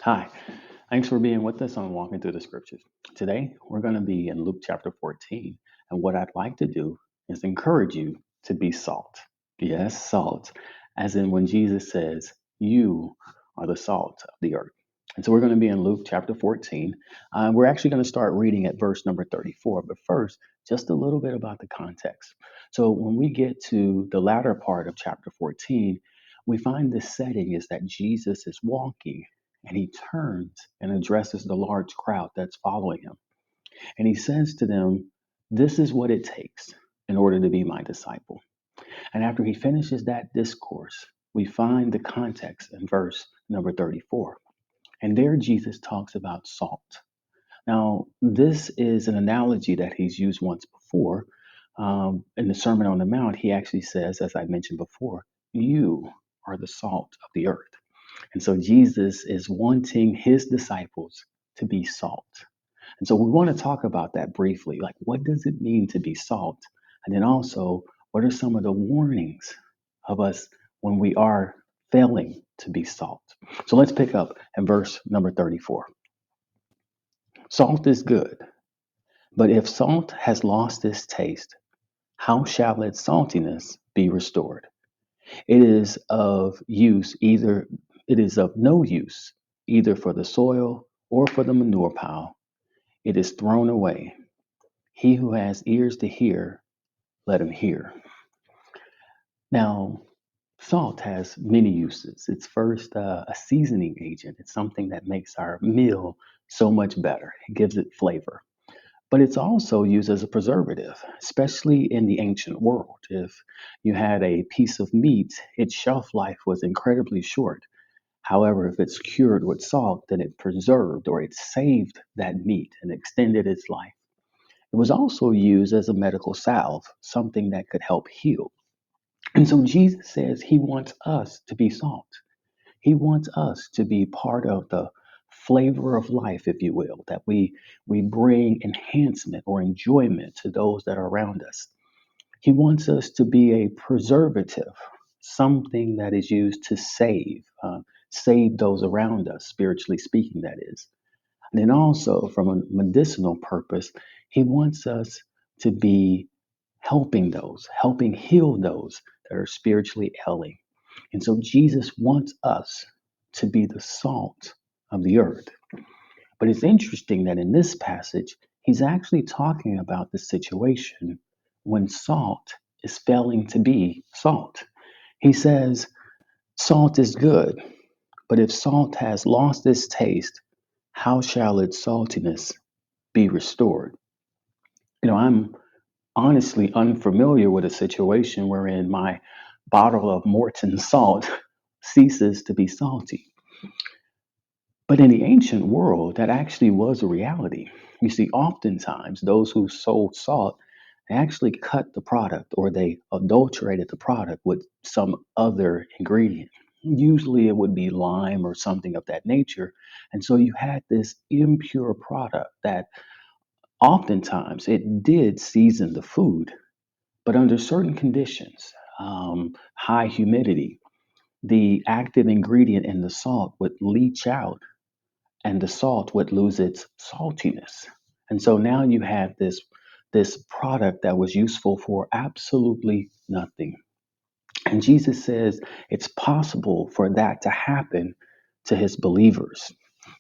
Hi, thanks for being with us on Walking Through the Scriptures. Today, we're going to be in Luke chapter 14, and what I'd like to do is encourage you to be salt. Yes, salt, as in when Jesus says, You are the salt of the earth. And so we're going to be in Luke chapter 14. We're actually going to start reading at verse number 34, but first, just a little bit about the context. So when we get to the latter part of chapter 14, we find the setting is that Jesus is walking and he turns and addresses the large crowd that's following him. And he says to them, This is what it takes in order to be my disciple. And after he finishes that discourse, we find the context in verse number 34. And there Jesus talks about salt. Now, this is an analogy that he's used once before. In the Sermon on the Mount, he actually says, as I mentioned before, You are the salt of the earth. And so Jesus is wanting his disciples to be salt. And so we want to talk about that briefly. Like, what does it mean to be salt? And then also, what are some of the warnings of us when we are failing to be salt? So let's pick up in verse number 34. Salt is good, but if salt has lost its taste, how shall its saltiness be restored? It is of use either it is of no use either for the soil or for the manure pile. It is thrown away. He who has ears to hear, let him hear. Now, salt has many uses. It's first a seasoning agent. It's something that makes our meal so much better. It gives it flavor. But it's also used as a preservative, especially in the ancient world. If you had a piece of meat, its shelf life was incredibly short. However, if it's cured with salt, then it preserved or it saved that meat and extended its life. It was also used as a medical salve, something that could help heal. And so Jesus says he wants us to be salt. He wants us to be part of the flavor of life, if you will, that we bring enhancement or enjoyment to those that are around us. He wants us to be a preservative, something that is used to save those around us, spiritually speaking, that is. And then also, from a medicinal purpose, he wants us to be helping heal those that are spiritually ailing. And so, Jesus wants us to be the salt of the earth. But it's interesting that in this passage, he's actually talking about the situation when salt is failing to be salt. He says, Salt is good, but if salt has lost its taste, how shall its saltiness be restored? I'm honestly unfamiliar with a situation wherein my bottle of Morton salt ceases to be salty. But in the ancient world, that actually was a reality. You see, oftentimes those who sold salt, they actually cut the product or they adulterated the product with some other ingredient. Usually it would be lime or something of that nature. And so you had this impure product that oftentimes it did season the food, but under certain conditions, high humidity, the active ingredient in the salt would leach out and the salt would lose its saltiness. And so now you have this product that was useful for absolutely nothing. And Jesus says it's possible for that to happen to his believers.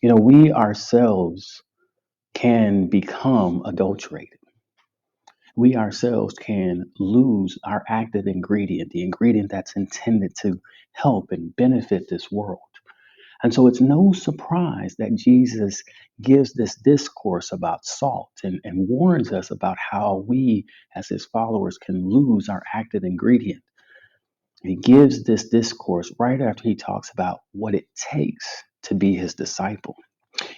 We ourselves can become adulterated. We ourselves can lose our active ingredient, the ingredient that's intended to help and benefit this world. And so it's no surprise that Jesus gives this discourse about salt and warns us about how we, as his followers, can lose our active ingredient. And he gives this discourse right after he talks about what it takes to be his disciple.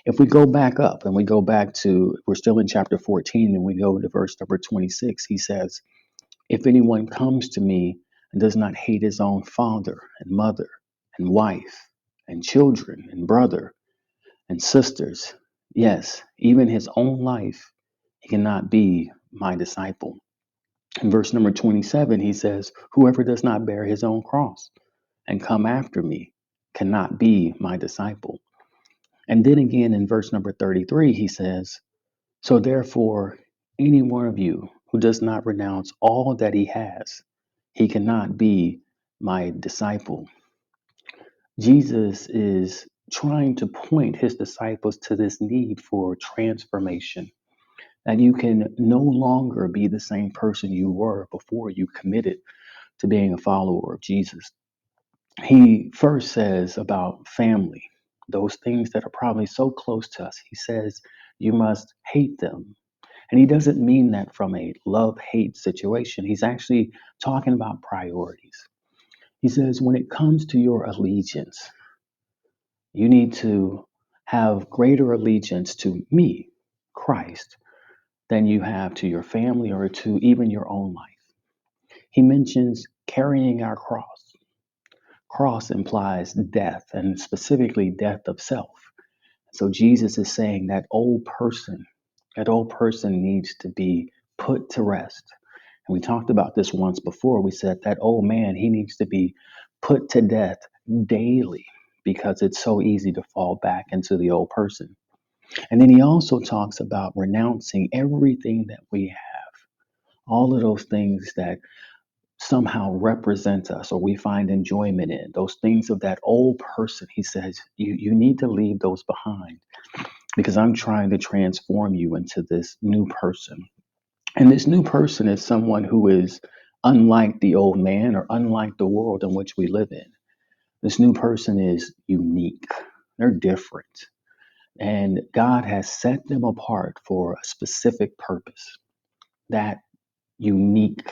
If we go back up and we go back to, we're still in chapter 14 and we go to verse number 26, he says, If anyone comes to me and does not hate his own father and mother and wife and children and brother and sisters, yes, even his own life, he cannot be my disciple. In verse number 27, he says, Whoever does not bear his own cross and come after me cannot be my disciple. And then again in verse number 33, he says, so therefore, any one of you who does not renounce all that he has, he cannot be my disciple. Jesus is trying to point his disciples to this need for transformation, that you can no longer be the same person you were before you committed to being a follower of Jesus. He first says about family, those things that are probably so close to us. He says you must hate them. And he doesn't mean that from a love hate situation. He's actually talking about priorities. He says, when it comes to your allegiance, you need to have greater allegiance to me, Christ, than you have to your family or to even your own life. He mentions carrying our cross. Cross implies death, and specifically death of self. So Jesus is saying that old person needs to be put to rest. And we talked about this once before. We said that old man, he needs to be put to death daily because it's so easy to fall back into the old person. And then he also talks about renouncing everything that we have, all of those things that somehow represent us or we find enjoyment in, those things of that old person. He says, you need to leave those behind because I'm trying to transform you into this new person. And this new person is someone who is unlike the old man or unlike the world in which we live in. This new person is unique, they're different. And God has set them apart for a specific purpose. That unique,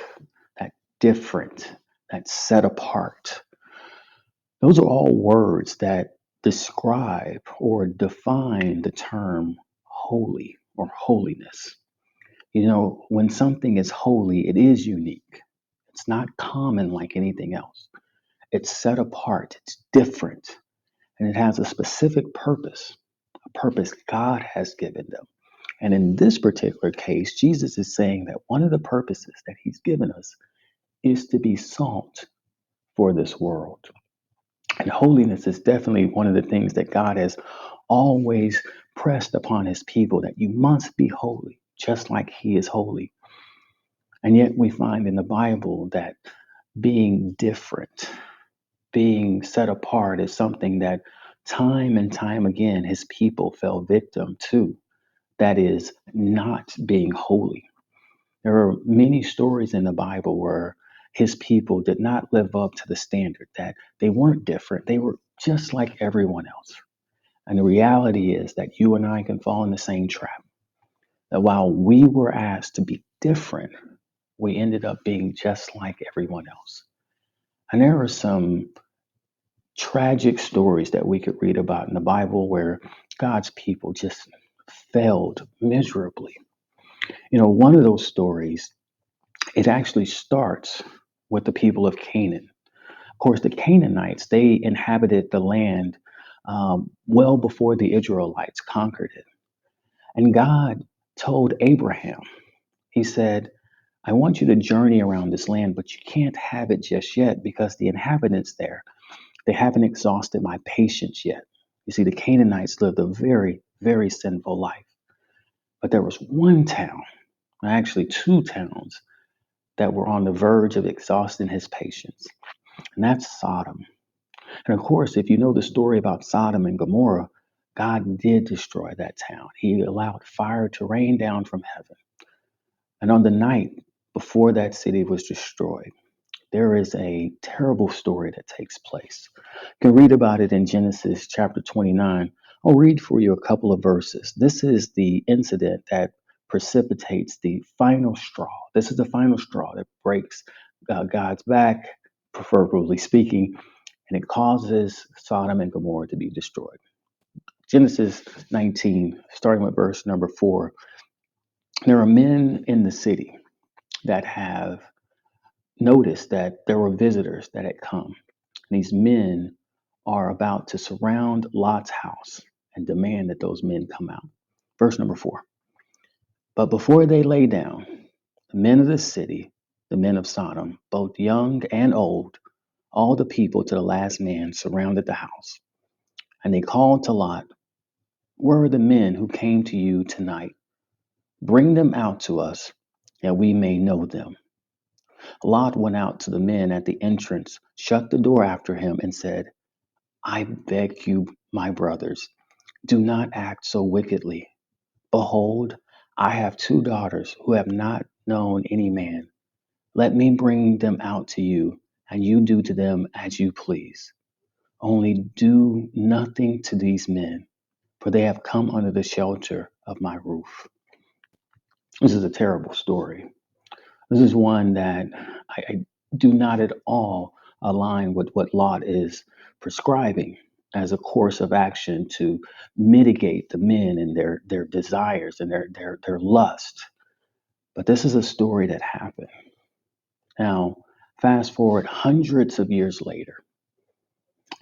that different, that set apart. Those are all words that describe or define the term holy or holiness. You know, when something is holy, it is unique. It's not common like anything else. It's set apart, it's different, and it has a specific purpose, a purpose God has given them. And in this particular case, Jesus is saying that one of the purposes that he's given us is to be salt for this world. And holiness is definitely one of the things that God has always pressed upon his people, that you must be holy, just like he is holy. And yet we find in the Bible that being different, being set apart is something that time and time again his people fell victim to. That is not being holy. There are many stories in the Bible where his people did not live up to the standard, that they weren't different. They were just like everyone else. And the reality is that you and I can fall in the same trap. That while we were asked to be different, we ended up being just like everyone else. And there are some tragic stories that we could read about in the Bible where God's people just failed miserably. You know, one of those stories, it actually starts with the people of Canaan. Of course, the Canaanites, they inhabited the land well before the Israelites conquered it. And God told Abraham, he said, I want you to journey around this land, but you can't have it just yet because the inhabitants there, they haven't exhausted my patience yet. You see, the Canaanites lived a very, very sinful life. But there was one town, actually two towns, that were on the verge of exhausting his patience, and that's Sodom. And of course, if you know the story about Sodom and Gomorrah, God did destroy that town. He allowed fire to rain down from heaven. And on the night before that city was destroyed, there is a terrible story that takes place. You can read about it in Genesis chapter 29. I'll read for you a couple of verses. This is the incident that precipitates the final straw. This is the final straw that breaks God's back, preferably speaking, and it causes Sodom and Gomorrah to be destroyed. Genesis 19, starting with verse number 4. There are men in the city that have noticed that there were visitors that had come. And these men are about to surround Lot's house and demand that those men come out. Verse number 4. But before they lay down, the men of the city, the men of Sodom, both young and old, all the people to the last man surrounded the house. And they called to Lot Where are the men who came to you tonight? Bring them out to us, that we may know them. Lot went out to the men at the entrance, shut the door after him, and said, I beg you, my brothers, do not act so wickedly. Behold, I have two daughters who have not known any man. Let me bring them out to you, and you do to them as you please. Only do nothing to these men, for they have come under the shelter of my roof. This is a terrible story. This is one that I do not at all align with what Lot is prescribing as a course of action to mitigate the men and their desires and their lust. But this is a story that happened. Now, fast forward hundreds of years later,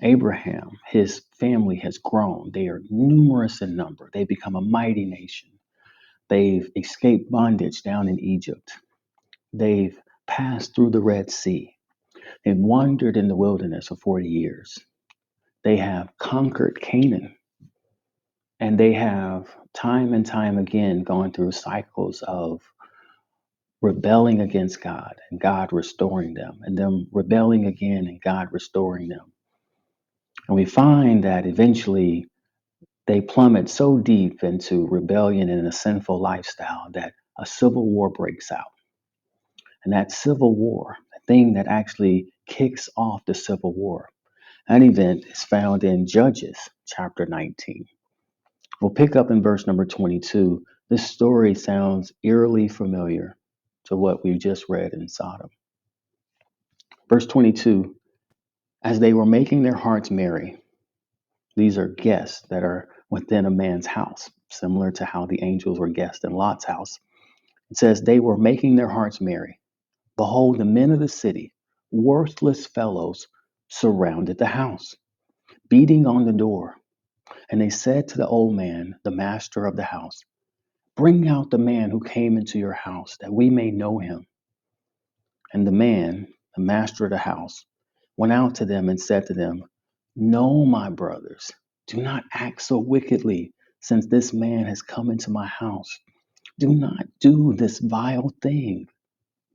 Abraham, his family has grown. They are numerous in number. They become a mighty nation. They've escaped bondage down in Egypt. They've passed through the Red Sea. They've wandered in the wilderness for 40 years. They have conquered Canaan. And they have time and time again gone through cycles of rebelling against God and God restoring them, and them rebelling again and God restoring them. And we find that eventually they plummet so deep into rebellion and a sinful lifestyle that a civil war breaks out. And that civil war, the thing that actually kicks off the civil war, that event is found in Judges chapter 19. We'll pick up in verse number 22. This story sounds eerily familiar to what we just read in Sodom. Verse 22, as they were making their hearts merry, these are guests that are within a man's house, similar to how the angels were guests in Lot's house. It says, they were making their hearts merry. Behold, the men of the city, worthless fellows, surrounded the house, beating on the door. And they said to the old man, the master of the house, bring out the man who came into your house, that we may know him. And the man, the master of the house, went out to them and said to them, no, my brothers, do not act so wickedly, since this man has come into my house. Do not do this vile thing.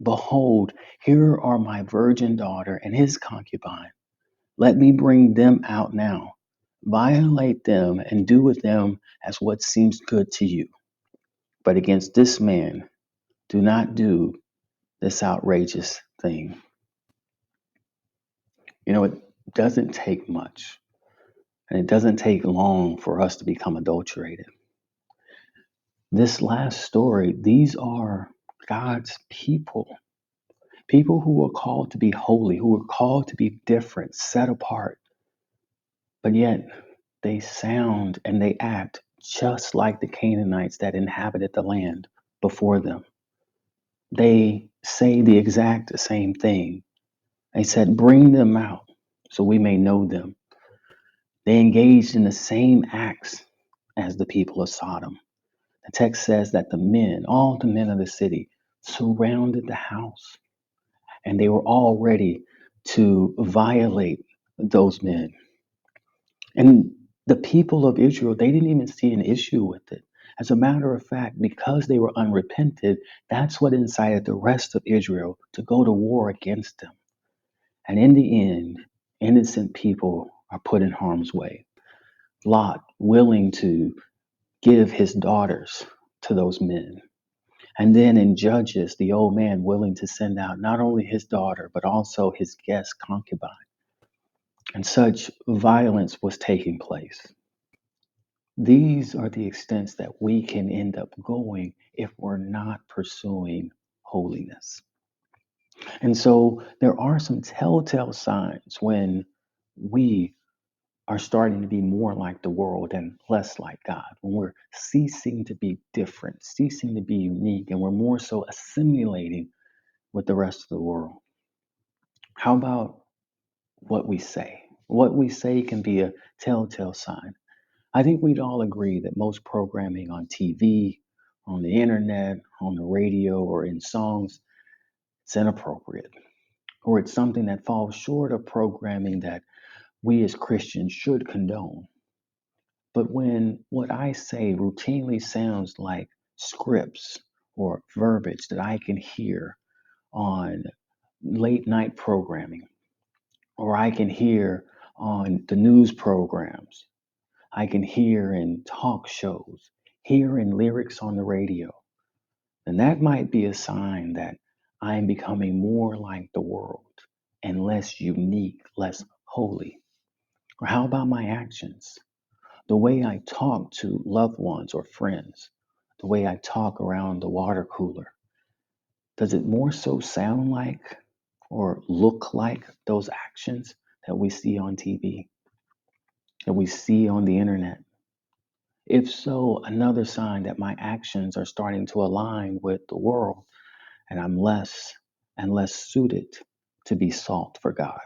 Behold, here are my virgin daughter and his concubine. Let me bring them out now. Violate them and do with them as what seems good to you. But against this man, do not do this outrageous thing. You know, it doesn't take much, and it doesn't take long for us to become adulterated. This last story, these are God's people, people who are called to be holy, who are called to be different, set apart, but yet they sound and they act just like the Canaanites that inhabited the land before them. They say the exact same thing. They said, bring them out so we may know them. They engaged in the same acts as the people of Sodom. The text says that the men, all the men of the city, surrounded the house, and they were all ready to violate those men. And the people of Israel, they didn't even see an issue with it. As a matter of fact, because they were unrepented, that's what incited the rest of Israel to go to war against them. And in the end, innocent people are put in harm's way. Lot willing to give his daughters to those men. And then in Judges, the old man willing to send out not only his daughter, but also his guest concubine. And such violence was taking place. These are the extents that we can end up going if we're not pursuing holiness. And so there are some telltale signs when we are starting to be more like the world and less like God, when we're ceasing to be different, ceasing to be unique, and we're more so assimilating with the rest of the world. How about what we say? What we say can be a telltale sign. I think we'd all agree that most programming on TV, on the internet, on the radio, or in songs, it's inappropriate, or it's something that falls short of programming that we as Christians should condone. But when what I say routinely sounds like scripts or verbiage that I can hear on late night programming, or I can hear on the news programs, I can hear in talk shows, hear in lyrics on the radio, then that might be a sign that I am becoming more like the world and less unique, less holy. Or how about my actions? The way I talk to loved ones or friends, the way I talk around the water cooler, does it more so sound like or look like those actions that we see on TV, that we see on the internet? If so, another sign that my actions are starting to align with the world and I'm less and less suited to be salt for God.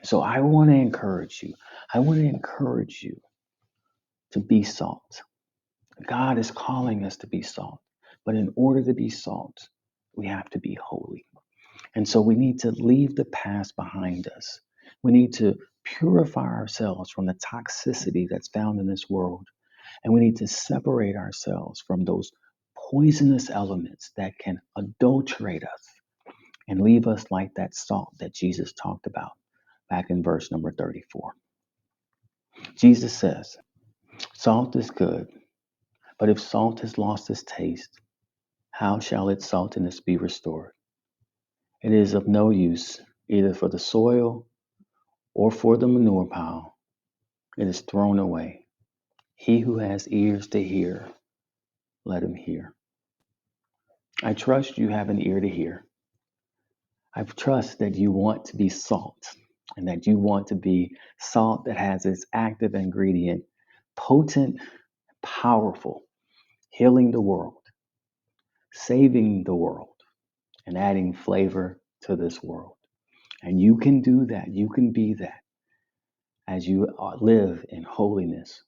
So I want to encourage you. I want to encourage you to be salt. God is calling us to be salt. But in order to be salt, we have to be holy. And so we need to leave the past behind us. We need to purify ourselves from the toxicity that's found in this world. And we need to separate ourselves from those poisonous elements that can adulterate us and leave us like that salt that Jesus talked about back in verse number 34. Jesus says, salt is good, but if salt has lost its taste, how shall its saltiness be restored? It is of no use either for the soil or for the manure pile. It is thrown away. He who has ears to hear, let him hear. I trust you have an ear to hear. I trust that you want to be salt and that you want to be salt that has its active ingredient, potent, powerful, healing the world, saving the world, and adding flavor to this world. And you can do that. You can be that as you live in holiness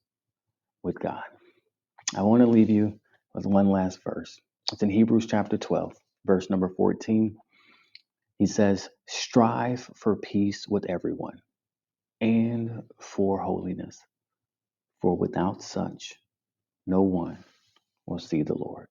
with God. I want to leave you with one last verse. It's in Hebrews chapter 12, verse number 14. He says, strive for peace with everyone and for holiness, for without such, no one will see the Lord.